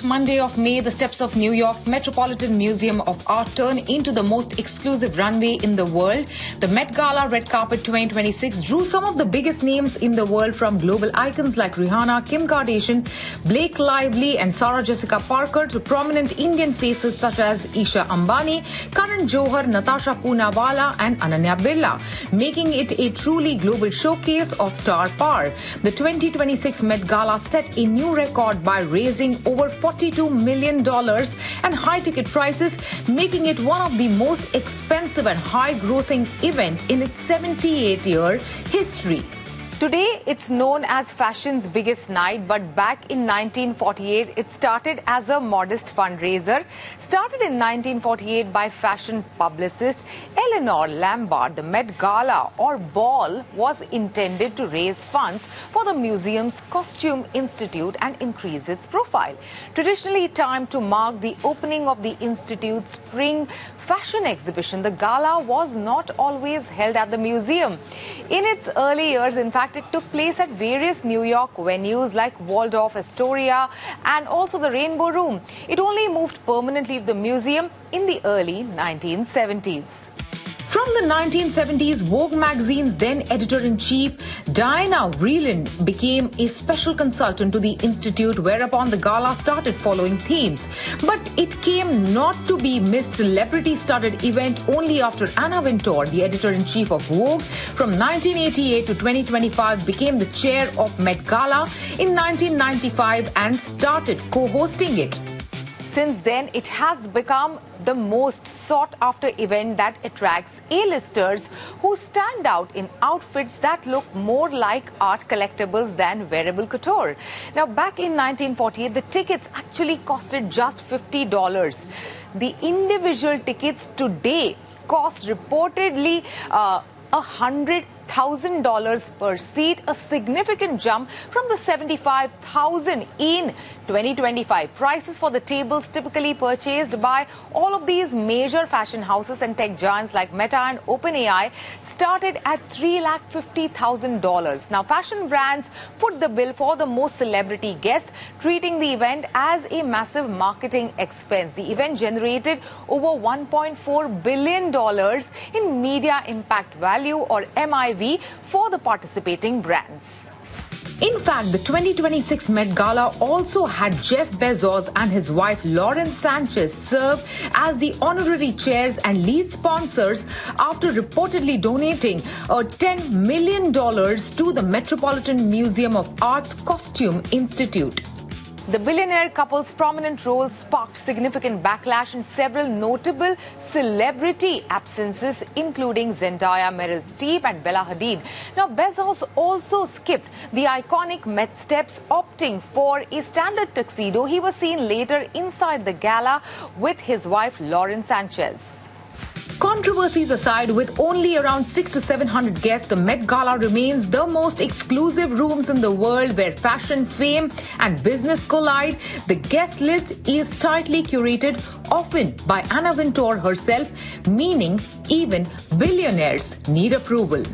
first Monday of May, the steps of New York's Metropolitan Museum of Art turn into the most exclusive runway in the world. The Met Gala Red Carpet 2026 drew some of the biggest names in the world, from global icons like Rihanna, Kim Kardashian, Blake Lively and Sarah Jessica Parker to prominent Indian faces such as Isha Ambani, Karan Johar, Natasha Poonawalla and Ananya Birla, making it a truly global showcase of star power. The 2026 Met Gala set a new record by raising over $42 million and high ticket prices, making it one of the most expensive and high-grossing events in its 78-year history. Today, it's known as fashion's biggest night, but back in 1948, it started as a modest fundraiser. Started in 1948 by fashion publicist Eleanor Lambert, the Met Gala or ball was intended to raise funds for the museum's Costume Institute and increase its profile. Traditionally timed to mark the opening of the Institute's spring fashion exhibition, the gala was not always held at the museum. In its early years, in fact, it took place at various New York venues like Waldorf Astoria and also the Rainbow Room. It only moved permanently to the museum in the early 1970s. From the 1970s, Vogue magazine's then editor-in-chief, Diana Vreeland, became a special consultant to the Institute, whereupon the gala started following themes. But it came not to be missed celebrity-studded event only after Anna Wintour, the editor-in-chief of Vogue, from 1988 to 2025, became the chair of Met Gala in 1995 and started co-hosting it. Since then, it has become the most sought-after event that attracts A-listers who stand out in outfits that look more like art collectibles than wearable couture. Now, back in 1948, the tickets actually costed just $50. The individual tickets today cost reportedly $100,000 per seat, a significant jump from the $75,000 in 2025. Prices for the tables typically purchased by all of these major fashion houses and tech giants like Meta and OpenAI started at $350,000. Now, fashion brands put the bill for the most celebrity guests, treating the event as a massive marketing expense. The event generated over $1.4 billion in media impact value, or MIV, for the participating brands. In fact, the 2026 Met Gala also had Jeff Bezos and his wife Lauren Sanchez serve as the honorary chairs and lead sponsors after reportedly donating $10 million to the Metropolitan Museum of Art's Costume Institute. The billionaire couple's prominent role sparked significant backlash and several notable celebrity absences, including Zendaya, Meryl Streep and Bella Hadid. Now, Bezos also skipped the iconic Met steps, opting for a standard tuxedo. He was seen later inside the gala with his wife Lauren Sanchez. Controversies aside, with only around 600 to 700 guests, the Met Gala remains the most exclusive rooms in the world where fashion, fame and business collide. The guest list is tightly curated, often by Anna Wintour herself, meaning even billionaires need approval.